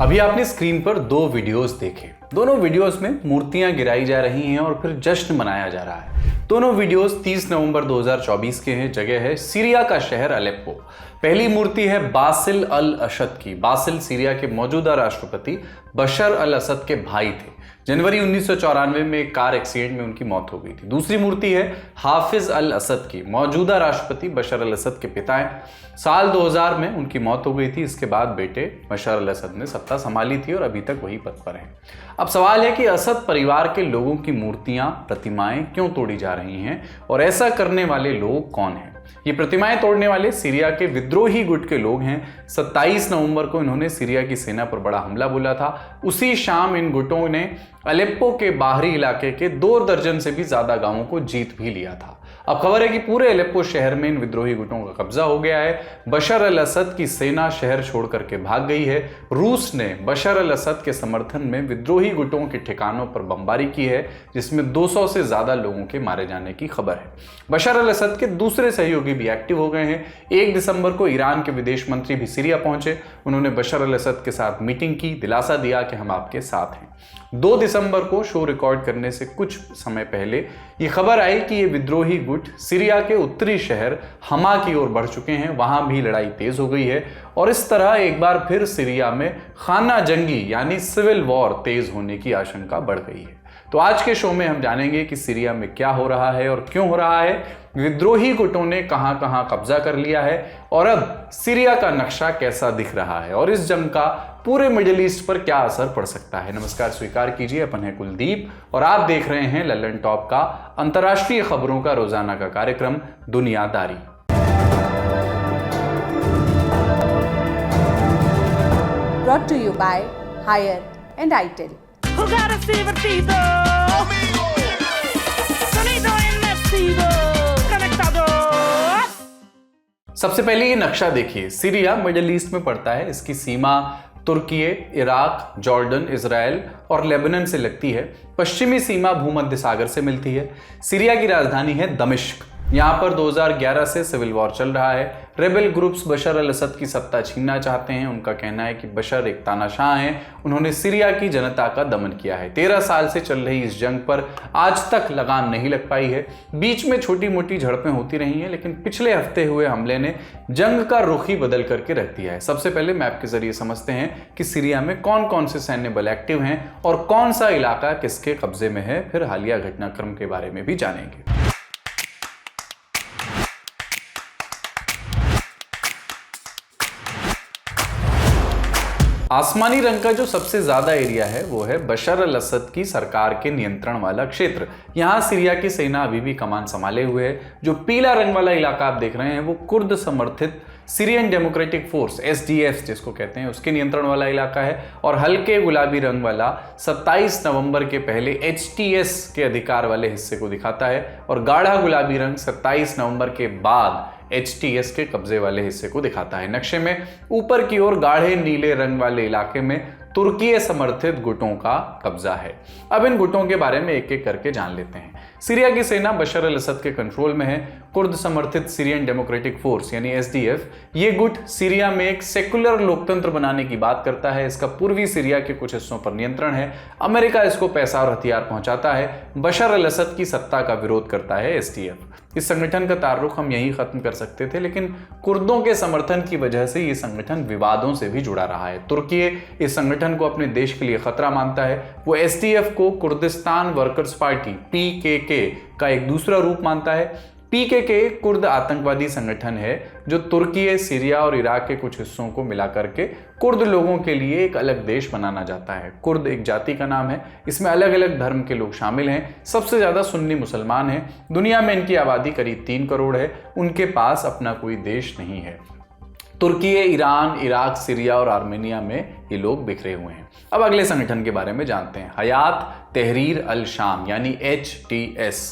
अभी आपने स्क्रीन पर दो वीडियोस देखे। दोनों वीडियोस में मूर्तियां गिराई जा रही हैं और फिर जश्न मनाया जा रहा है। दोनों वीडियोस 30 नवंबर 2024 के हैं। जगह है सीरिया का शहर अलेप्पो। पहली मूर्ति है बासिल अल असद की। बासिल सीरिया के मौजूदा राष्ट्रपति बशर अल असद के भाई थे। जनवरी 1994 में एक कार एक्सीडेंट में उनकी मौत हो गई थी। दूसरी मूर्ति है हाफिज अल असद की। मौजूदा राष्ट्रपति बशर अल असद के पिता हैं। साल 2000 में उनकी मौत हो गई थी। इसके बाद बेटे बशर अल असद ने सत्ता संभाली थी और अभी तक वही पद पर हैं। अब सवाल है कि असद परिवार के लोगों की मूर्तियां, प्रतिमाएं क्यों तोड़ी जा रही हैं और ऐसा करने वाले लोग कौन हैं? ये प्रतिमाएं तोड़ने वाले सीरिया के विद्रोही गुट के लोग हैं। 27 नवंबर को इन्होंने सीरिया की सेना पर बड़ा हमला बोला था। उसी शाम इन गुटों ने अलेप्पो के बाहरी इलाके के 2 दर्जन से भी ज्यादा गांवों को जीत भी लिया था। अब खबर है कि पूरे अलेप्पो शहर में इन विद्रोही गुटों का कब्जा हो गया है। बशर अल असद की सेना शहर छोड़ करके भाग गई है। रूस ने बशर अल असद के समर्थन में विद्रोही गुटों के ठिकानों पर बमबारी की है, जिसमें 200 से ज्यादा लोगों के मारे जाने की खबर है। बशर अल असद के दूसरे सहयोगी भी एक्टिव हो गए हैं। 1 दिसंबर को ईरान के विदेश मंत्री भी सीरिया पहुंचे। उन्होंने बशर अल असद के साथ मीटिंग की, दिलासा दिया कि हम आपके साथ हैं। 2 दिसंबर को शो रिकॉर्ड करने से कुछ समय पहले ये खबर आई कि ये विद्रोही गुट सीरिया के उत्तरी शहर हमा की ओर बढ़ चुके हैं। वहां भी लड़ाई तेज हो गई है और इस तरह एक बार फिर सीरिया में खाना जंगी यानी सिविल वॉर तेज होने की आशंका बढ़ गई है। तो आज के शो में हम जानेंगे कि सीरिया में क्या हो रहा है और क्यों हो रहा है, विद्रोही गुटों ने कहां कहां कब्जा कर लिया है और अब सीरिया का नक्शा कैसा दिख रहा है और इस जंग का पूरे मिडिल ईस्ट पर क्या असर पड़ सकता है। नमस्कार, स्वीकार कीजिए, अपन है कुलदीप और आप देख रहे हैं लल्लन टॉप का अंतर्राष्ट्रीय खबरों का रोजाना का कार्यक्रम दुनियादारी। Brought to you by Higher and ITEL. Jugar es divertido. Sonido inmersivo. Conectados. सबसे पहले ये नक्शा देखिए। सीरिया मिडिल ईस्ट में पड़ता है। इसकी सीमा तुर्की, इराक, जॉर्डन, इजराइल और लेबनान से लगती है। पश्चिमी सीमा भूमध्य सागर से मिलती है। सीरिया की राजधानी है दमिश्क। यहाँ पर 2011 से सिविल वॉर चल रहा है। रेबेल ग्रुप्स बशर अल असद की सत्ता छीनना चाहते हैं। उनका कहना है कि बशर एक तानाशाह हैं। उन्होंने सीरिया की जनता का दमन किया है। 13 साल से चल रही इस जंग पर आज तक लगाम नहीं लग पाई है। बीच में छोटी मोटी झड़पें होती रही हैं, लेकिन पिछले हफ्ते हुए हमले ने जंग का रुख ही बदल करके रख दिया है। सबसे पहले मैप के जरिए समझते हैं कि सीरिया में कौन कौन से सैन्य बल एक्टिव हैं और कौन सा इलाका किसके कब्जे में है। फिर हालिया घटनाक्रम के बारे में भी जानेंगे। आसमानी रंग का जो सबसे ज्यादा एरिया है वो है बशर अल असद की सरकार के नियंत्रण वाला क्षेत्र। यहां सीरिया की सेना अभी भी कमान संभाले हुए है। जो पीला रंग वाला इलाका आप देख रहे हैं वो कुर्द समर्थित सीरियन डेमोक्रेटिक फोर्स SDF जिसको कहते हैं उसके नियंत्रण वाला इलाका है। और हल्के गुलाबी रंग वाला 27 नवंबर के पहले HTS के अधिकार वाले हिस्से को दिखाता है और गाढ़ा गुलाबी रंग 27 नवंबर के बाद HTS के कब्जे वाले हिस्से को दिखाता है। नक्शे में ऊपर की ओर गाढ़े नीले रंग वाले इलाके में तुर्की समर्थित गुटों का कब्जा है। अब इन गुटों के बारे में एक एक करके जान लेते हैं। सीरिया की सेना बशर अल असद के कंट्रोल में है। कुर्द समर्थित सीरियन डेमोक्रेटिक फोर्स यानी SDF ये गुट सीरिया में एक सेकुलर लोकतंत्र बनाने की बात करता है। इसका पूर्वी सीरिया के कुछ हिस्सों पर नियंत्रण है। अमेरिका इसको पैसा और हथियार पहुंचाता है। बशर अल असद की सत्ता का विरोध करता है SDF। इस संगठन का ताल्लुक हम यही खत्म कर सकते थे, लेकिन कुर्दों के समर्थन की वजह से ये संगठन विवादों से भी जुड़ा रहा है। तुर्की इस संगठन को अपने देश के लिए खतरा मानता है। वो SDF को कुर्दिस्तान वर्कर्स पार्टी PKK का एक दूसरा रूप मानता है। PKK कुर्द आतंकवादी संगठन है जो तुर्की, सीरिया और इराक के कुछ हिस्सों को मिला करके कुर्द लोगों के लिए एक अलग देश बनाना चाहता है। कुर्द एक जाति का नाम है। इसमें अलग अलग धर्म के लोग शामिल हैं। सबसे ज्यादा सुन्नी मुसलमान हैं। दुनिया में इनकी आबादी करीब 3 करोड़ है। उनके पास अपना कोई देश नहीं है। तुर्की, ईरान, इराक, सीरिया और आर्मेनिया में ये लोग बिखरे हुए हैं। अब अगले संगठन के बारे में जानते हैं, हयात तहरीर अल शाम यानी HTS।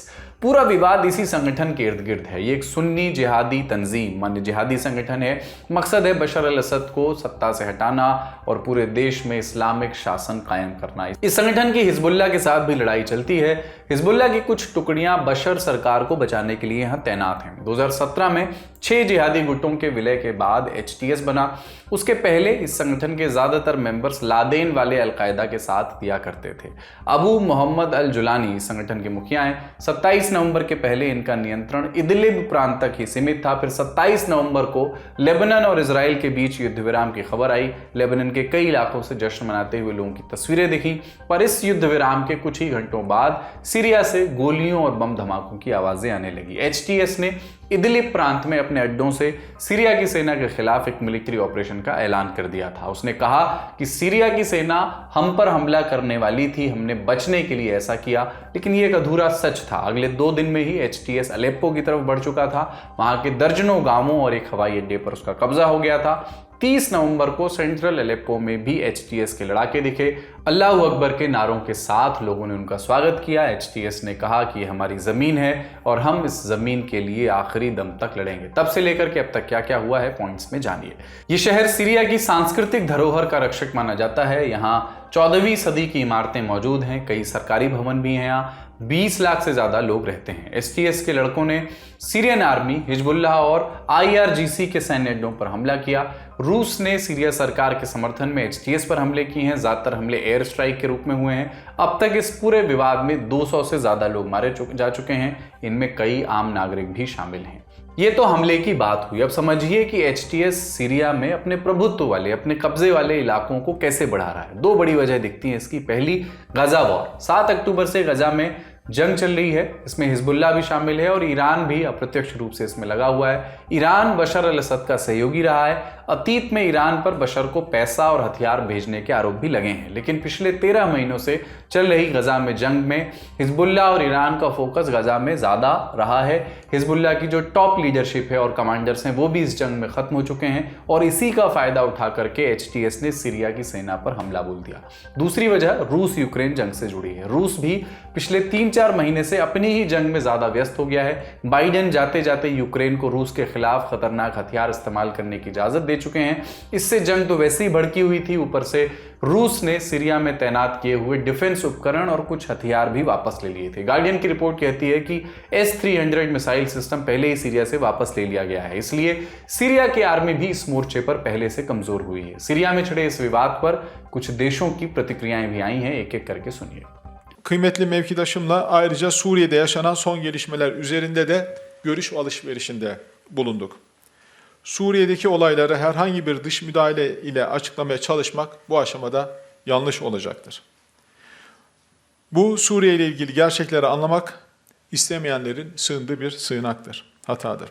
पूरा विवाद इसी संगठन के इर्द गिर्द है। ये एक सुन्नी जिहादी तंजीम माने जिहादी संगठन है। मकसद है बशर अल असद को सत्ता से हटाना और पूरे देश में इस्लामिक शासन कायम करना। इस संगठन की हिजबुल्लाह के साथ भी लड़ाई चलती है। हिजबुल्लाह की कुछ टुकड़ियां बशर सरकार को बचाने के लिए यहाँ तैनात हैं। 2017 में 6 जिहादी गुटों के विलय के बाद HTS बना। उसके पहले इस संगठन के ज्यादातर मेंबर्स लादेन वाले अलकायदा के साथ दिया करते थे। अबू मोहम्मद अल जुलानी इस संगठन के मुखिया हैं। 27 नवंबर के पहले इनका नियंत्रण इदलिब प्रांत तक ही सीमित था। फिर 27 नवंबर को लेबनान और इजराइल के बीच युद्ध विराम की खबर आई। लेबनान के कई इलाकों से जश्न मनाते हुए लोगों की तस्वीरें दिखी। पर इस युद्ध विराम के कुछ ही घंटों बाद सीरिया से गोलियों और बम धमाकों की आवाजें आने लगी। HTS ने इदलिब प्रांत में अपने अड्डों से सीरिया की सेना के खिलाफ एक मिलिट्री ऑपरेशन का ऐलान कर दिया था। उसने कहा कि सीरिया की सेना हम पर हमला करने वाली थी, हमने बचने के लिए ऐसा किया। लेकिन ये एक अधूरा सच था। अगले 2 दिन में ही HTS अलेप्पो की तरफ बढ़ चुका था। वहां के दर्जनों गांवों और एक हवाई अड्डे पर उसका कब्जा हो गया था। 30 नवंबर को सेंट्रल अलेप्पो में भी HTS के लड़ाके दिखे। अल्लाह अकबर के नारों के साथ लोगों ने उनका स्वागत किया। HTS ने कहा कि ये हमारी ज़मीन है और हम इस ज़मीन के लिए आखिरी दम तक लड़ेंगे। तब से लेकर के अब तक क्या क्या हुआ है, पॉइंट्स में जानिए। ये शहर सीरिया की सांस्कृतिक धरोहर का रक्षक माना जाता है। यहाँ 14वीं सदी की इमारतें मौजूद हैं। कई सरकारी भवन भी हैं। यहाँ 20 लाख से ज्यादा लोग रहते हैं। HTS के लड़कों ने सीरियन आर्मी, हिजबुल्लाह और IRGC के सैन्य अड्डों पर हमला किया। रूस ने सीरिया सरकार के समर्थन में HTS पर हमले किए हैं। ज्यादातर हमले एयर स्ट्राइक के रूप में हुए हैं। अब तक इस पूरे विवाद में 200 से ज्यादा लोग मारे जा चुके हैं। इनमें कई आम नागरिक भी शामिल हैं। ये तो हमले की बात हुई। अब समझिए कि HTS सीरिया में अपने प्रभुत्व वाले, अपने कब्जे वाले इलाकों को कैसे बढ़ा रहा है। 2 बड़ी वजह दिखती है इसकी। पहली, गजा वॉर। 7 अक्टूबर से गजा में जंग चल रही है। इसमें हिजबुल्लाह भी शामिल है और ईरान भी अप्रत्यक्ष रूप से इसमें लगा हुआ है। ईरान बशर अल असद का सहयोगी रहा है। अतीत में ईरान पर बशर को पैसा और हथियार भेजने के आरोप भी लगे हैं। लेकिन पिछले 13 महीनों से चल रही गजा में जंग में हिजबुल्लाह और ईरान का फोकस गजा में ज्यादा रहा है। हिजबुल्लाह की जो टॉप लीडरशिप है और कमांडर्स हैं वो भी इस जंग में खत्म हो चुके हैं और इसी का फायदा उठा करके HTS ने सीरिया की सेना पर हमला बोल दिया। दूसरी वजह रूस यूक्रेन जंग से जुड़ी है। रूस भी पिछले 3-4 महीने से अपनी ही जंग में ज्यादा व्यस्त हो गया है। बाइडेन जाते जाते यूक्रेन को रूस के खिलाफ खतरनाक हथियार इस्तेमाल करने की इजाजत दे चुके हैं। इससे जंग तो वैसे ही भड़की हुई थी। ऊपर से रूस ने सीरिया में तैनात किए हुए डिफेंस उपकरण और कुछ हथियार भी वापस ले लिए थे। गार्डियन की रिपोर्ट कहती है कि S-300 मिसाइल सिस्टम पहले ही सीरिया से वापस ले लिया गया है। इसलिए सीरिया की आर्मी भी इस मोर्चे पर पहले से कमजोर हुई है। सीरिया में छिड़े इस विवाद पर कुछ देशों की प्रतिक्रियाएं भी आई हैं। एक एक करके सुनिए। Kıymetli mevkidaşımla ayrıca Suriye'de yaşanan son gelişmeler üzerinde de görüş alışverişinde bulunduk. Suriye'deki olayları herhangi bir dış müdahale ile açıklamaya çalışmak bu aşamada yanlış olacaktır. Bu Suriye ile ilgili gerçekleri anlamak istemeyenlerin sığındığı bir sığınaktır, hatadır.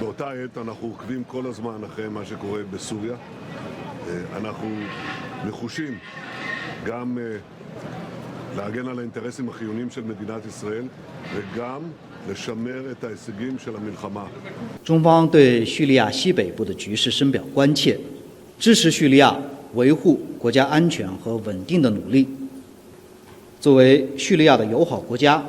באותה עת אנחנו עוקבים כל הזמן אחרי מה שקורה בסוריה. אנחנו נחושים גם להגן על האינטרסים החיוניים של מדינת ישראל וגם לשמר את ההישגים של המלחמה. 中方对叙利亚西北部的局势深表关切，支持叙利亚维护国家安全和稳定的努力。作为叙利亚的友好国家，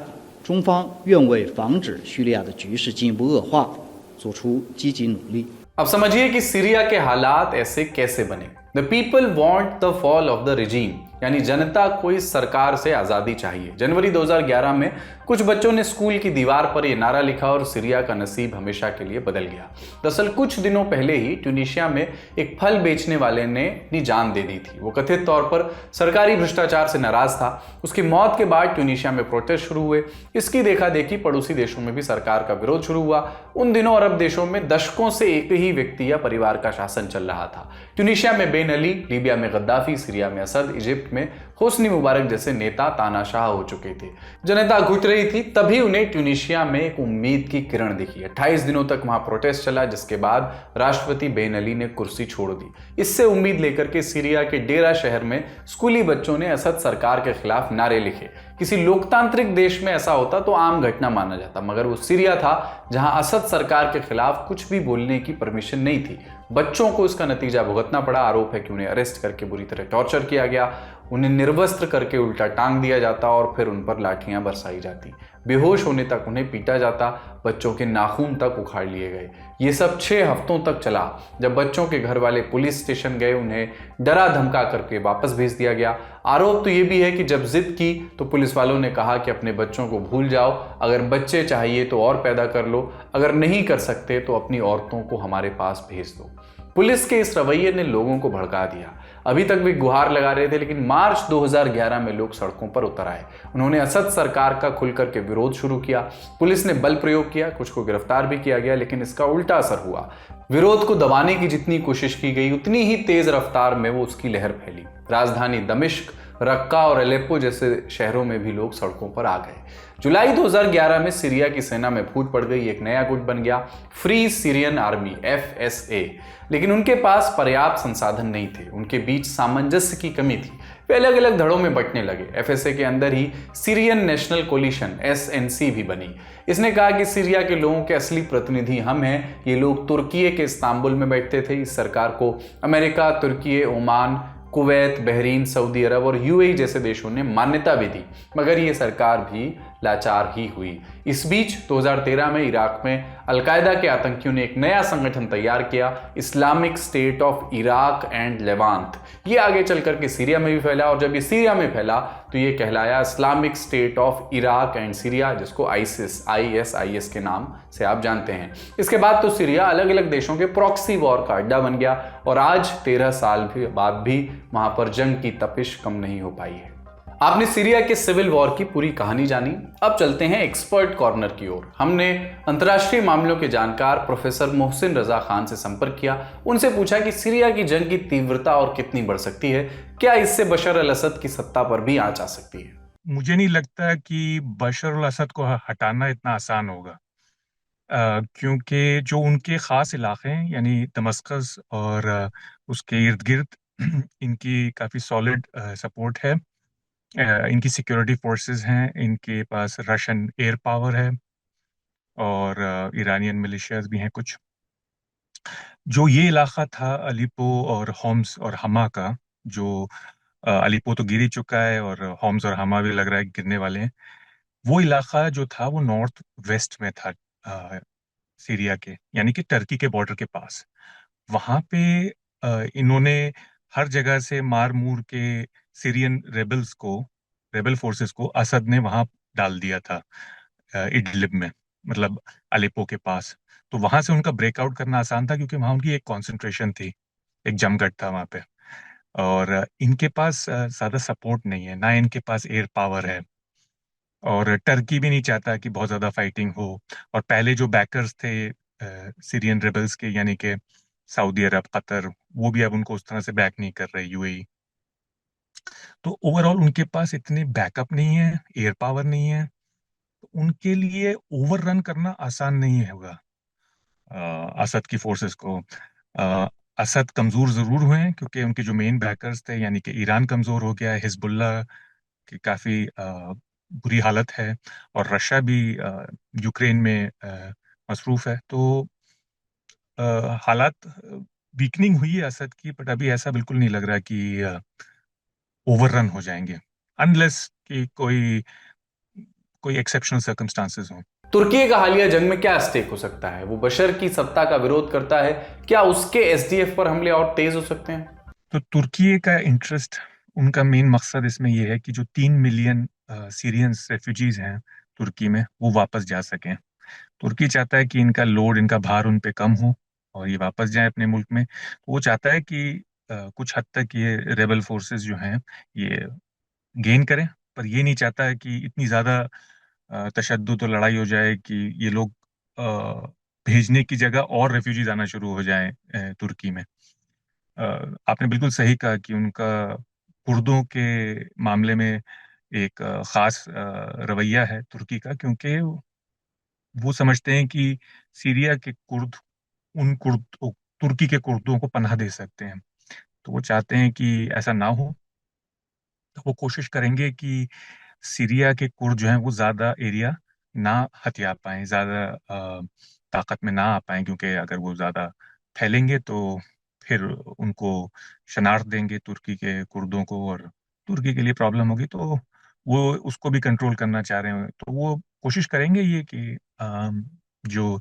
中方愿为防止叙利亚的局势进一步恶化做出积极努力。 अब समझिए कि Syria के हालात ऐसे कैसे बने। The people want the fall of the regime, यानी जनता को इस सरकार से आज़ादी चाहिए। जनवरी 2011 में कुछ बच्चों ने स्कूल की दीवार पर यह नारा लिखा और सीरिया का नसीब हमेशा के लिए बदल गया। दरअसल कुछ दिनों पहले ही ट्यूनीशिया में एक फल बेचने वाले ने अपनी जान दे दी थी। वो कथित तौर पर सरकारी भ्रष्टाचार से नाराज था। उसकी मौत के बाद ट्यूनीशिया में प्रोटेस्ट शुरू हुए। इसकी देखा देखी पड़ोसी देशों में भी सरकार का विरोध शुरू हुआ। उन दिनों अरब देशों में दशकों से एक ही व्यक्ति या परिवार का शासन चल रहा था। ट्यूनीशिया में बेन अली, लीबिया में गद्दाफी, सीरिया में असद, इजिप्ट में होस्नी मुबारक जैसे नेता तानाशाह हो चुके थे। जनता घुट रही थी, तभी उन्हें ट्यूनीशिया में एक उम्मीद की किरण दिखी। 28 दिनों तक वहां प्रोटेस्ट चला, जिसके बाद राष्ट्रपति बेन अली ने कुर्सी छोड़ दी। इससे उम्मीद लेकर के सीरिया के डेरा शहर में स्कूली बच्चों ने असद सरकार के खिलाफ नारे लिखे। किसी लोकतांत्रिक देश में ऐसा होता तो आम घटना माना जाता, मगर वो सीरिया था जहां असद सरकार के खिलाफ कुछ भी बोलने की परमिशन नहीं थी। बच्चों को इसका नतीजा भुगतना पड़ा। आरोप है कि उन्हें अरेस्ट करके बुरी तरह टॉर्चर किया गया, उन्हें निर्वस्त्र करके उल्टा टांग दिया जाता और फिर उन पर लाठियां बरसाई जाती। बेहोश होने तक उन्हें पीटा जाता, बच्चों के नाखून तक उखाड़ लिए गए। ये सब 6 हफ्तों तक चला। जब बच्चों के घर वाले पुलिस स्टेशन गए, उन्हें डरा धमका करके वापस भेज दिया गया। आरोप तो ये भी है कि जब जिद की तो पुलिस वालों ने कहा कि अपने बच्चों को भूल जाओ, अगर बच्चे चाहिए तो और पैदा कर लो, अगर नहीं कर सकते तो अपनी औरतों को हमारे पास भेज दो। पुलिस के इस रवैये ने लोगों को भड़का दिया। अभी तक वे गुहार लगा रहे थे, लेकिन मार्च 2011 में लोग सड़कों पर उतर आए। उन्होंने असद सरकार का खुलकर के विरोध शुरू किया। पुलिस ने बल प्रयोग किया, कुछ को गिरफ्तार भी किया गया, लेकिन इसका उल्टा असर हुआ। विरोध को दबाने की जितनी कोशिश की गई, उतनी ही तेज रफ्तार में वो उसकी लहर फैली। राजधानी दमिश्क, रक्का और अलेप्पो जैसे शहरों में भी लोग सड़कों पर आ गए। जुलाई 2011 में सीरिया की सेना में फूट पड़ गई। एक नया गुट बन गया, फ्री सीरियन आर्मी FSA। लेकिन उनके पास पर्याप्त संसाधन नहीं थे, उनके बीच सामंजस्य की कमी थी। वे अलग अलग धड़ों में बंटने लगे। FSA के अंदर ही सीरियन नेशनल कोलिशन SNC भी बनी। इसने कहा कि सीरिया के लोगों के असली प्रतिनिधि हम हैं। ये लोग तुर्की के इस्तांबुल में बैठते थे। इस सरकार को अमेरिका, तुर्की, ओमान, कुवैत, बहरीन, सऊदी अरब और UAE जैसे देशों ने मान्यता भी दी, मगर ये सरकार भी लाचार ही हुई। इस बीच 2013 में इराक में अलकायदा के आतंकियों ने एक नया संगठन तैयार किया, Islamic state of Iraq and Levant. ये आगे चल करके सीरिया में भी फैला, और जब ये सीरिया में फैला तो ये कहलाया Islamic state of Iraq and Syria, जिसको ISIS के नाम से आप जानते हैं। इसके बाद तो सीरिया अलग अलग देशों के प्रॉक्सी वॉर का अड्डा बन गया, और आज 13 साल बाद भी वहां पर जंग की तपिश कम नहीं हो पाई है। आपने सीरिया के सिविल वॉर की पूरी कहानी जानी। अब चलते हैं एक्सपर्ट कॉर्नर की ओर। हमने अंतर्राष्ट्रीय मामलों के जानकार प्रोफेसर मोहसिन रजा खान से संपर्क किया। उनसे पूछा कि सीरिया की जंग की तीव्रता और कितनी बढ़ सकती है, क्या इससे बशर अल असद की सत्ता पर भी आंच आ सकती है। मुझे नहीं लगता कि बशर अल असद को हटाना इतना आसान होगा, क्योंकि जो उनके ख़ास इलाके हैं यानी दमस्कस और उसके इर्द गिर्द इनकी काफ़ी सॉलिड सपोर्ट है। इनकी सिक्योरिटी फोर्सेस हैं, इनके पास रशियन एयर पावर है और ईरानियन मिलिशियाज भी हैं कुछ। जो ये इलाका था अलीपो और होम्स और हमा का, जो अलीपो तो गिर ही चुका है और होम्स और हमा भी लग रहा है गिरने वाले हैं, वो इलाका जो था वो नॉर्थ वेस्ट में था सीरिया के, यानी कि टर्की के बॉर्डर के पास। वहाँ पे इन्होंने हर जगह से मार मूर के सीरियन रेबल फोर्सेस को असद ने वहाँ डाल दिया था इडलिब में, मतलब अलेप्पो के पास। तो वहाँ से उनका ब्रेकआउट करना आसान था, क्योंकि वहाँ उनकी एक कॉन्सेंट्रेशन थी, एक जमघट था वहाँ पे। और इनके पास ज़्यादा सपोर्ट नहीं है, ना इनके पास एयर पावर है, और टर्की भी नहीं चाहता कि बहुत ज़्यादा फाइटिंग हो। और पहले जो बैकर्स थे सीरियन रेबल्स के, यानी कि सऊदी अरब, कतर, वो भी अब उनको उस तरह से बैक नहीं कर रहे, UAE। तो ओवरऑल उनके पास इतने बैकअप नहीं है, एयर पावर नहीं है, तो उनके लिए ओवररन करना आसान नहीं होगा असद की फोर्सेस को। असद कमज़ोर ज़रूर हुए हैं, क्योंकि उनके जो मेन बैकर्स थे, यानी कि ईरान कमज़ोर हो गया है, हिजबुल्लाह की काफ़ी बुरी हालत है, और रशिया भी यूक्रेन में मसरूफ़ है। तो हालात वीकनिंग हुई है असद की, बट अभी ऐसा बिल्कुल नहीं लग रहा कि ओवररन हो जाएंगे, अनलेस कि कोई एक्सेप्शनल सर्कमस्टांसेस हों। तुर्की का हालिया जंग में क्या स्टेक हो सकता है? वो बशर की सत्ता का विरोध करता है, क्या उसके SDF पर हमले और तेज हो सकते हैं? तो तुर्की का इंटरेस्ट, उनका मेन मकसद इसमें यह है कि जो 3 मिलियन सीरियंस रेफ्यूजीज हैं तुर्की में, वो वापस जा सकें। तुर्की चाहता है कि इनका लोड, इनका भार उन पे कम हो और ये वापस जाए अपने मुल्क में। तो वो चाहता है कि कुछ हद तक ये रेबल फोर्सेस जो हैं ये गेन करें, पर ये नहीं चाहता है कि इतनी ज़्यादा तशद्दुद और लड़ाई हो जाए कि ये लोग भेजने की जगह और रेफ्यूजीज आना शुरू हो जाएं तुर्की में। आपने बिल्कुल सही कहा कि उनका कुर्दों के मामले में एक खास रवैया है तुर्की का, क्योंकि वो समझते हैं कि सीरिया के कुर्द उन कुर्द तुर्की के कुर्दों को पनाह दे सकते हैं। तो वो चाहते हैं कि ऐसा ना हो। तो वो कोशिश करेंगे कि सीरिया के कुर्द जो हैं वो ज्यादा एरिया ना हथिया पाएं, ज्यादा ताकत में ना आ पाएं, क्योंकि अगर वो ज्यादा फैलेंगे तो फिर उनको शनाख्त देंगे तुर्की के कुर्दों को, और तुर्की के लिए प्रॉब्लम होगी। तो वो उसको भी कंट्रोल करना चाह रहे हैं। तो वो कोशिश करेंगे ये कि जो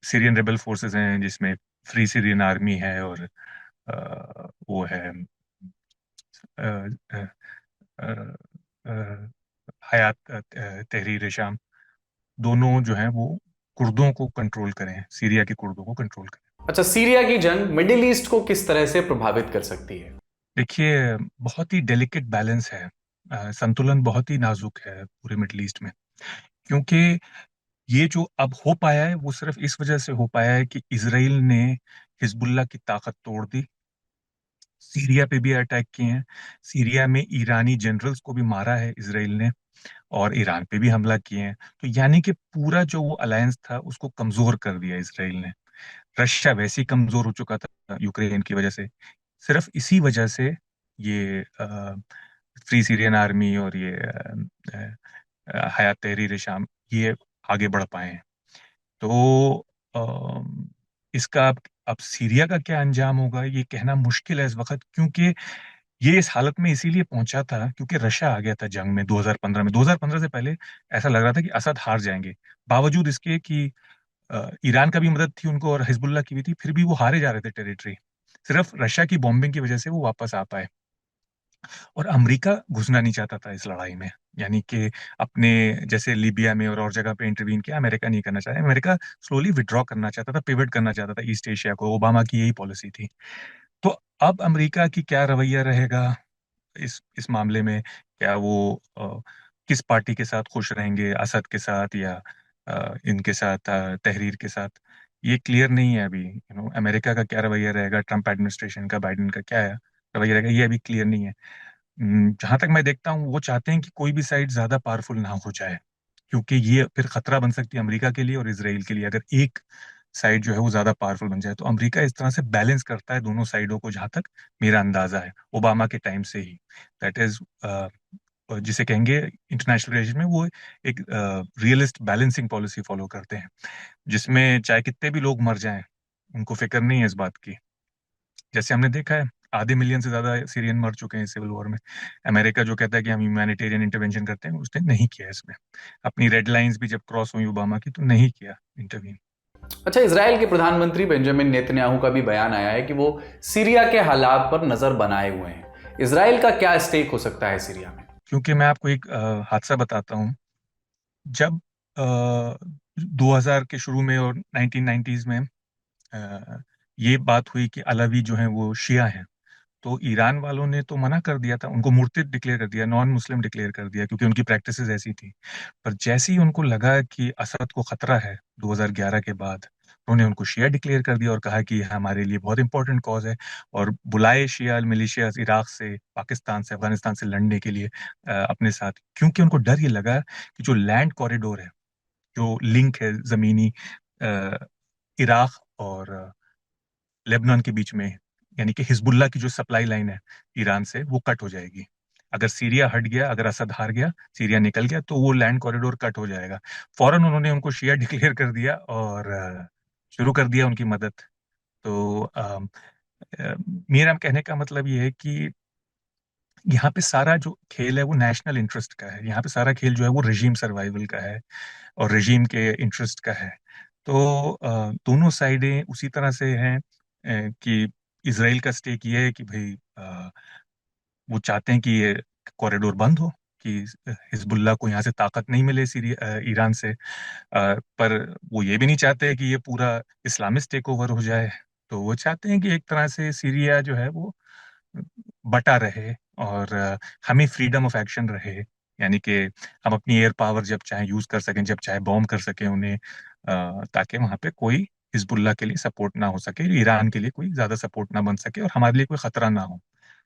सीरियन रेबल फोर्सेस हैं, जिसमें फ्री सीरियन आर्मी है और वो है अ, अ, अ, अ, हयात तहरीर शाम, दोनों जो हैं वो कुर्दों को कंट्रोल करें, सीरिया के कुर्दों को कंट्रोल करें। अच्छा, सीरिया की जंग मिडिल ईस्ट को किस तरह से प्रभावित कर सकती है? देखिए, बहुत ही डेलिकेट बैलेंस है, संतुलन बहुत ही नाजुक है पूरे मिडिल ईस्ट में, क्योंकि ये जो अब हो पाया है वो सिर्फ इस वजह से हो पाया है कि इसराइल ने हिजबुल्लाह की ताकत तोड़ दी, सीरिया पे भी अटैक किए हैं, सीरिया में ईरानी जनरल्स को भी मारा है इसराइल ने, और ईरान पे भी हमला किए हैं। तो यानी कि पूरा जो वो अलायंस था उसको कमजोर कर दिया इसराइल ने। रशिया वैसे ही कमजोर हो चुका था यूक्रेन की वजह से। सिर्फ इसी वजह से ये फ्री सीरियन आर्मी और ये हयात तहरीर शाम ये आगे बढ़ पाए हैं। तो इसका अब सीरिया का क्या अंजाम होगा ये कहना मुश्किल है इस वक्त, क्योंकि ये इस हालत में इसीलिए पहुंचा था क्योंकि रशिया आ गया था जंग में 2015 में। 2015 से पहले ऐसा लग रहा था कि असद हार जाएंगे, बावजूद इसके कि ईरान का भी मदद थी उनको और हिजबुल्लाह की भी थी, फिर भी वो हारे जा रहे थे टेरिटरी। सिर्फ रशिया की बॉम्बिंग की वजह से वो वापस आ पाए। और अमेरिका घुसना नहीं चाहता था इस लड़ाई में, यानी कि अपने जैसे लीबिया में और जगह पे इंटरवीन किया, अमेरिका नहीं करना चाहता। अमेरिका स्लोली विड्रॉ करना चाहता था, पिवट करना चाहता था ईस्ट एशिया को। ओबामा की यही पॉलिसी थी। तो अब अमेरिका की क्या रवैया रहेगा इस मामले में? क्या वो किस पार्टी के साथ खुश रहेंगे, असद के साथ या इनके साथ, तहरीर के साथ? ये क्लियर नहीं है अभी। अमेरिका का क्या रवैया रहेगा, ट्रम्प एडमिनिस्ट्रेशन का, बाइडेन का क्या है रवैया रहेगा, ये अभी क्लियर नहीं है। जहां तक मैं देखता हूँ वो चाहते हैं कि कोई भी साइड ज्यादा पावरफुल ना हो जाए, क्योंकि ये फिर खतरा बन सकती है अमेरिका के लिए और इसराइल के लिए, अगर एक साइड जो है वो ज्यादा पावरफुल बन जाए। तो अमेरिका इस तरह से बैलेंस करता है दोनों साइडों को, जहां तक मेरा अंदाजा है ओबामा के टाइम से ही। दैट इज जिसे कहेंगे इंटरनेशनल रिलेशन में, वो एक रियलिस्ट बैलेंसिंग पॉलिसी फॉलो करते हैं, जिसमें चाहे कितने भी लोग मर जाएं उनको फिक्र नहीं है इस बात की। जैसे हमने देखा है, आधे मिलियन से ज्यादा सीरियन मर चुके हैं सिविल वॉर में। अमेरिका जो कहता है कि हम ह्यूमैनिटेरियन इंटरवेंशन करते हैं, उसने नहीं किया इसमें। अपनी रेड लाइंस भी जब क्रॉस हुई ओबामा की तो नहीं किया इंटरवीन। अच्छा, इजराइल के प्रधानमंत्री बेंजामिन नेतन्याहू का भी बयान आया है कि वो सीरिया के हालात पर नजर बनाए हुए हैं। इजराइल का क्या स्टेक हो सकता है सीरिया में? क्योंकि मैं आपको एक हादसा बताता हूँ। जब 2000 के शुरू में और 1990s में ये बात हुई कि अलवी जो है वो शिया हैं, तो ईरान वालों ने तो मना कर दिया था, उनको मुर्तिद डिक्लेयर कर दिया, नॉन मुस्लिम डिक्लेयर कर दिया, क्योंकि उनकी प्रैक्टिसेस ऐसी थी। पर जैसे ही उनको लगा कि असद को खतरा है 2011 के बाद, उन्होंने उनको शिया डिक्लेयर कर दिया और कहा कि यह हमारे लिए बहुत इंपॉर्टेंट कॉज है, और बुलाए शिया मिलिशिया इराक से, पाकिस्तान से, अफगानिस्तान से लड़ने के लिए अपने साथ, क्योंकि उनको डर ये लगा कि जो लैंड कॉरिडोर है, जो लिंक है जमीनी इराक और लेबनान के बीच में, यानी कि हिजबुल्लाह की जो सप्लाई लाइन है ईरान से, वो कट हो जाएगी। अगर सीरिया हट गया, अगर असद हार गया, सीरिया निकल गया, तो वो लैंड कॉरिडोर कट हो जाएगा। फौरन उन्होंने उनको शिया डिक्लेयर कर दिया और शुरू कर दिया उनकी मदद। तो मेरा कहने का मतलब ये है कि यहाँ पे सारा जो खेल है वो नेशनल इंटरेस्ट का है। यहाँ पे सारा खेल जो है वो रजीम सर्वाइवल का है और रजीम के इंटरेस्ट का है। तो दोनों साइडें उसी तरह से हैं कि इसराइल का स्टेक ये है कि भाई वो चाहते हैं कि ये कॉरिडोर बंद हो, कि हिजबुल्लाह को यहाँ से ताकत नहीं मिले सीरिया ईरान से। पर वो ये भी नहीं चाहते कि ये पूरा इस्लामिस्ट टेक ओवर हो जाए। तो वो चाहते हैं कि एक तरह से सीरिया जो है वो बटा रहे और हमें फ्रीडम ऑफ एक्शन रहे, यानी कि हम अपनी एयर पावर जब चाहे यूज कर सकें, जब चाहे बॉम्ब कर सकें उन्हें, ताकि वहां पे कोई हिजबुल्लाह के लिए सपोर्ट ना हो सके, ईरान के लिए कोई ज्यादा सपोर्ट ना बन सके और हमारे लिए कोई खतरा ना हो।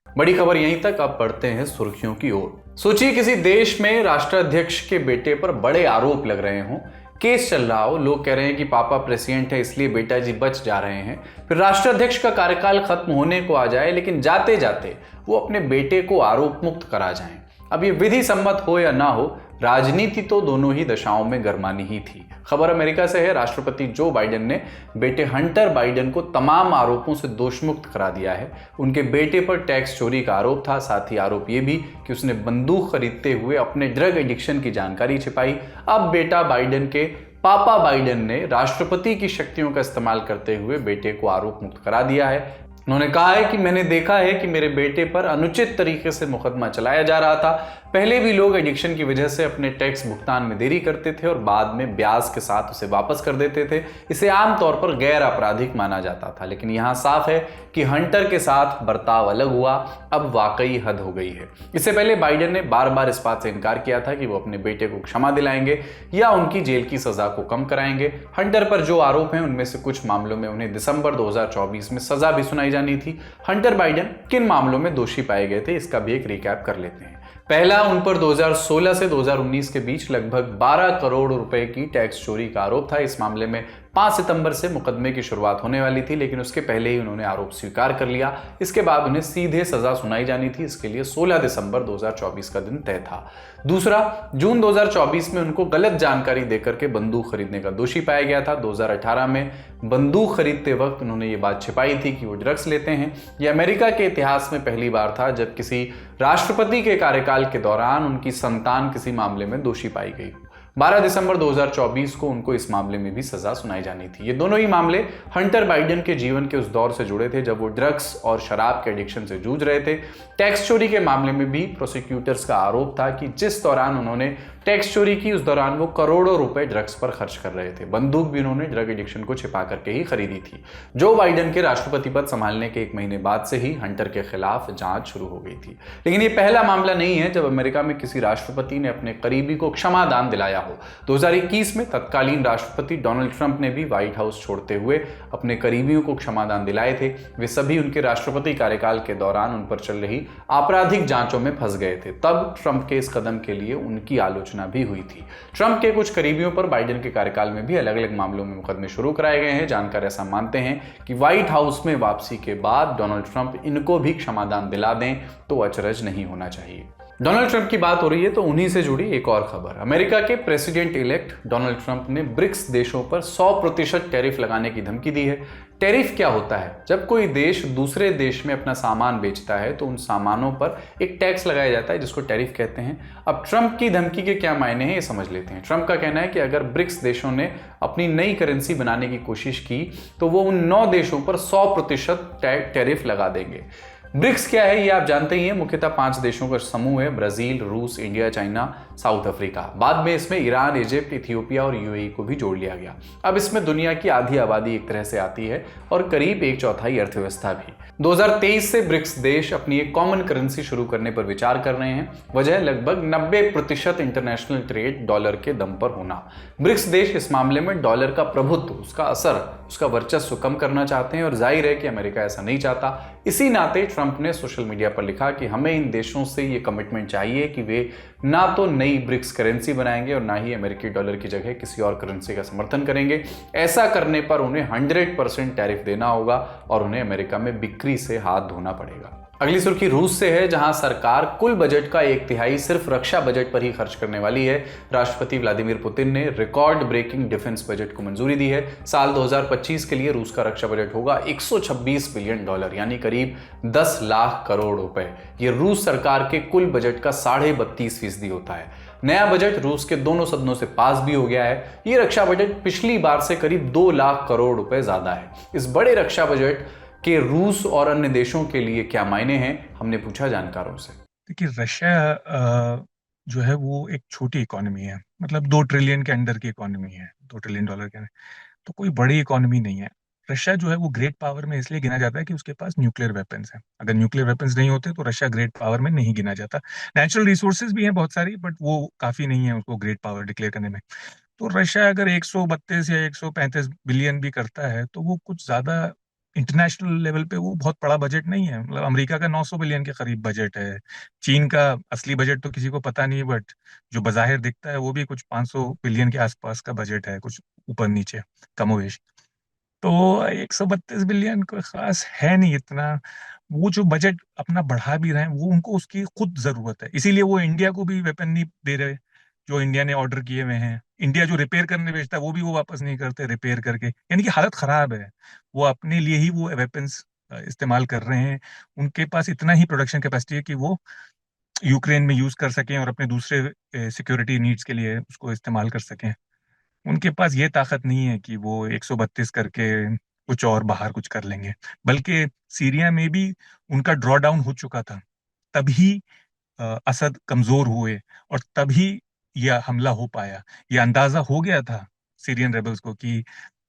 बड़ी खबर यहीं तक। अब बढ़ते हैं सुर्खियों की ओर। सोचिए किसी देश में राष्ट्राध्यक्ष के बेटे पर बड़े आरोप लग रहे हों, केस चल रहा हो, लोग कह रहे हैं कि पापा प्रेसिडेंट है इसलिए बेटा जी बच जा रहे हैं, फिर राष्ट्राध्यक्ष का कार्यकाल खत्म होने को आ जाए लेकिन जाते जाते वो अपने बेटे को आरोप मुक्त करा जाएं। अब ये विधि सम्मत हो या ना हो, राजनीति तो दोनों ही दशाओं में गरमानी ही थी। खबर अमेरिका से है। राष्ट्रपति जो बाइडेन ने बेटे हंटर बाइडेन को तमाम आरोपों से दोषमुक्त करा दिया है। उनके बेटे पर टैक्स चोरी का आरोप था, साथ ही आरोप यह भी कि उसने बंदूक खरीदते हुए अपने ड्रग एडिक्शन की जानकारी छिपाई। अब बेटा बाइडेन के पापा बाइडेन ने राष्ट्रपति की शक्तियों का इस्तेमाल करते हुए बेटे को आरोप मुक्त करा दिया है। उन्होंने कहा है कि मैंने देखा है कि मेरे बेटे पर अनुचित तरीके से मुकदमा चलाया जा रहा था। पहले भी लोग एडिक्शन की वजह से अपने टैक्स भुगतान में देरी करते थे और बाद में ब्याज के साथ उसे वापस कर देते थे। इसे आमतौर पर गैर आपराधिक माना जाता था, लेकिन यहाँ साफ है कि हंटर के साथ बर्ताव अलग हुआ। अब वाकई हद हो गई है। इससे पहले बाइडेन ने बार बार इस बात से इनकार किया था कि वो अपने बेटे को क्षमा दिलाएंगे या उनकी जेल की सजा को कम कराएंगे। हंटर पर जो आरोप हैं उनमें से कुछ मामलों में उन्हें दिसंबर 2024 में सजा भी सुनाई जानी थी। हंटर बाइडेन किन मामलों में दोषी पाए गए थे, इसका भी एक रिकैप कर लेते हैं। पहला, उन पर 2016 से 2019 के बीच लगभग 12 करोड़ रुपए की टैक्स चोरी का आरोप था। इस मामले में 5 सितंबर से मुकदमे की शुरुआत होने वाली थी, लेकिन उसके पहले ही उन्होंने आरोप स्वीकार कर लिया। इसके बाद उन्हें सीधे सजा सुनाई जानी थी। इसके लिए 16 दिसंबर 2024 का दिन तय था। दूसरा, जून 2024 में उनको गलत जानकारी देकर के बंदूक खरीदने का दोषी पाया गया था। 2018 में बंदूक खरीदते वक्त उन्होंने ये बात छिपाई थी कि वो ड्रग्स लेते हैं। यह अमेरिका के इतिहास में पहली बार था जब किसी राष्ट्रपति के कार्यकाल के दौरान उनकी संतान किसी मामले में दोषी पाई गई। 12 दिसंबर 2024 को उनको इस मामले में भी सजा सुनाई जानी थी। ये दोनों ही मामले हंटर बाइडेन के जीवन के उस दौर से जुड़े थे जब वो ड्रग्स और शराब के एडिक्शन से जूझ रहे थे। टैक्स चोरी के मामले में भी प्रोसिक्यूटर्स का आरोप था कि जिस दौरान उन्होंने टैक्स चोरी की उस दौरान वो करोड़ों रुपए ड्रग्स पर खर्च कर रहे थे। बंदूक भी उन्होंने ड्रग एडिक्शन को छिपा करके ही खरीदी थी। जो बाइडेन के राष्ट्रपति पद संभालने के 1 महीने बाद से ही हंटर के खिलाफ जांच शुरू हो गई थी। लेकिन ये पहला मामला नहीं है जब अमेरिका में किसी राष्ट्रपति ने अपने करीबी को क्षमादान दिलाया हो। 2021 में तत्कालीन राष्ट्रपति डोनाल्ड ट्रंप ने भी व्हाइट हाउस छोड़ते हुए अपने करीबियों को क्षमादान दिलाए थे। वे सभी उनके राष्ट्रपति कार्यकाल के दौरान उन पर चल रही आपराधिक जांचों में फंस गए थे। तब ट्रंप के इस कदम के लिए उनकी आलोचना भी हुई थी। ट्रंप के कुछ करीबियों पर बाइडेन के कार्यकाल में भी अलग अलग मामलों में मुकदमे शुरू कराए गए हैं। जानकार ऐसा मानते हैं कि व्हाइट हाउस में वापसी के बाद डोनाल्ड ट्रंप इनको भी क्षमादान दिला दें तो अचरज नहीं होना चाहिए। डोनाल्ड ट्रंप की बात हो रही है तो उन्हीं से जुड़ी एक और खबर। अमेरिका के प्रेसिडेंट इलेक्ट डोनाल्ड ट्रंप ने ब्रिक्स देशों पर 100% टैरिफ लगाने की धमकी दी है। टैरिफ क्या होता है? जब कोई देश दूसरे देश में अपना सामान बेचता है तो उन सामानों पर एक टैक्स लगाया जाता है जिसको टैरिफ कहते हैं। अब ट्रंप की धमकी के क्या मायने हैं ये समझ लेते हैं। ट्रंप का कहना है कि अगर ब्रिक्स देशों ने अपनी नई करेंसी बनाने की कोशिश की तो वो उन 9 देशों पर 100% टैरिफ लगा देंगे। ब्रिक्स क्या है ये आप जानते ही हैं। मुख्यतः 5 देशों का समूह है, ब्राजील, रूस, इंडिया, चाइना, साउथ अफ्रीका। बाद में इसमें ईरान, इजिप्ट, इथियोपिया और यूएई को भी जोड़ लिया गया। अब इसमें दुनिया की आधी आबादी एक तरह से आती है और करीब 1/4 अर्थव्यवस्था भी। 2023 से ब्रिक्स देश अपनी एक कॉमन करेंसी शुरू करने पर विचार कर रहे हैं। वजह लगभग 90% इंटरनेशनल ट्रेड डॉलर के दम पर होना। ब्रिक्स देश इस मामले में डॉलर का प्रभुत्व, उसका असर, उसका वर्चस्व कम करना चाहते हैं और जाहिर है कि अमेरिका ऐसा नहीं चाहता। इसी नाते ट्रंप ने सोशल मीडिया पर लिखा कि हमें इन देशों से ये कमिटमेंट चाहिए कि वे ना तो नई ब्रिक्स करेंसी बनाएंगे और ना ही अमेरिकी डॉलर की जगह किसी और करेंसी का समर्थन करेंगे। ऐसा करने पर उन्हें 100% टैरिफ देना होगा और उन्हें अमेरिका में बिक्री से हाथ धोना पड़ेगा। अगली सुर्खी रूस से है, जहां सरकार कुल बजट का 1/3 सिर्फ रक्षा बजट पर ही खर्च करने वाली है। राष्ट्रपति व्लादिमीर पुतिन ने रिकॉर्ड ब्रेकिंग डिफेंस बजट को मंजूरी दी है। साल 2025 के लिए रूस का रक्षा बजट होगा 126 बिलियन डॉलर यानी करीब 10 लाख करोड़ रुपए। ये रूस सरकार के कुल बजट का 32.5% होता है। नया बजट रूस के दोनों सदनों से पास भी हो गया है। ये रक्षा बजट पिछली बार से करीब 2 लाख करोड़ रुपए ज्यादा है। इस बड़े रक्षा बजट कि रूस और अन्य देशों के लिए क्या मायने हैं, हमने पूछा जानकारों से। देखिए, रशिया जो है वो एक छोटी इकोनॉमी है, मतलब 2 ट्रिलियन के अंडर की इकोनॉमी है, 2 ट्रिलियन डॉलर के, तो कोई बड़ी इकोनॉमी नहीं है। रशिया जो है वो ग्रेट पावर में इसलिए गिना जाता है कि उसके पास न्यूक्लियर वेपन्स हैं। अगर न्यूक्लियर वेपन्स नहीं होते तो रशिया ग्रेट पावर में नहीं गिना जाता। नेचुरल रिसोर्सेज भी हैं बहुत सारी, बट वो काफी नहीं है उसको ग्रेट पावर डिक्लेयर करने में। तो रशिया अगर 132 या 135 बिलियन भी करता है तो वो कुछ ज्यादा इंटरनेशनल लेवल पे वो बहुत बड़ा बजट नहीं है। मतलब अमेरिका का 900 बिलियन के करीब बजट है। चीन का असली बजट तो किसी को पता नहीं, बट जो बज़ाहिर दिखता है वो भी कुछ 500 बिलियन के आसपास का बजट है, कुछ ऊपर नीचे कमोवेश। तो 132 बिलियन कोई खास है नहीं इतना। वो जो बजट अपना बढ़ा भी रहे हैं वो उनको उसकी खुद जरूरत है, इसीलिए वो इंडिया को भी वेपन नहीं दे रहे जो इंडिया ने ऑर्डर किए हुए हैं। इंडिया जो रिपेयर करने भेजता है वो भी वो वापस नहीं करते रिपेयर करके, यानी कि हालत खराब है। वो अपने लिए ही वो वेपन्स इस्तेमाल कर रहे हैं। उनके पास इतना ही प्रोडक्शन कैपेसिटी है कि वो यूक्रेन में यूज कर सकें और अपने दूसरे सिक्योरिटी नीड्स के लिए उसको इस्तेमाल कर सकें। उनके पास ये ताकत नहीं है कि वो 132 करके कुछ और बाहर कुछ कर लेंगे। बल्कि सीरिया में भी उनका ड्रॉ डाउन हो चुका था, तभी असद कमजोर हुए और तभी यह हमला हो पाया। यह अंदाजा हो गया था सीरियन रेबल्स को कि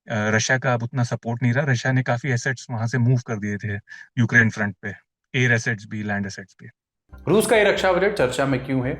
रशिया का अब उतना सपोर्ट नहीं रहा। रशिया ने काफी एसेट्स वहां से मूव कर दिए थे यूक्रेन फ्रंट पे, एयर एसेट्स भी, लैंड एसेट्स भी। रूस का ये रक्षा बजट चर्चा में क्यों है,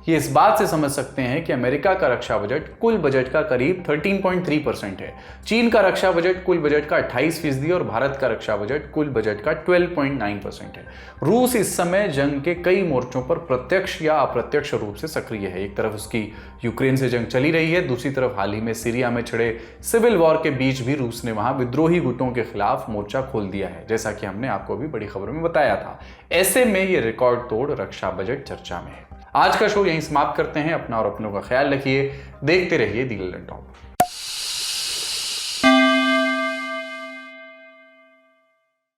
ये इस बात से समझ सकते हैं कि अमेरिका का रक्षा बजट कुल बजट का करीब 13.3% है। चीन का रक्षा बजट कुल बजट का 28% और भारत का रक्षा बजट कुल बजट का 12.9% है। रूस इस समय जंग के कई मोर्चों पर प्रत्यक्ष या अप्रत्यक्ष रूप से सक्रिय है। एक तरफ उसकी यूक्रेन से जंग चली रही है, दूसरी तरफ हाल ही में सीरिया में छिड़े सिविल वॉर के बीच भी रूस ने वहां विद्रोही गुटों के खिलाफ मोर्चा खोल दिया है, जैसा कि हमने आपको भी बड़ी खबरों में बताया था। ऐसे में ये रिकॉर्ड तोड़ रक्षा बजट चर्चा में है। आज का शो यहीं समाप्त करते हैं। अपना और अपनों का ख्याल रखिए। देखते रहिए दी लंडन टॉप।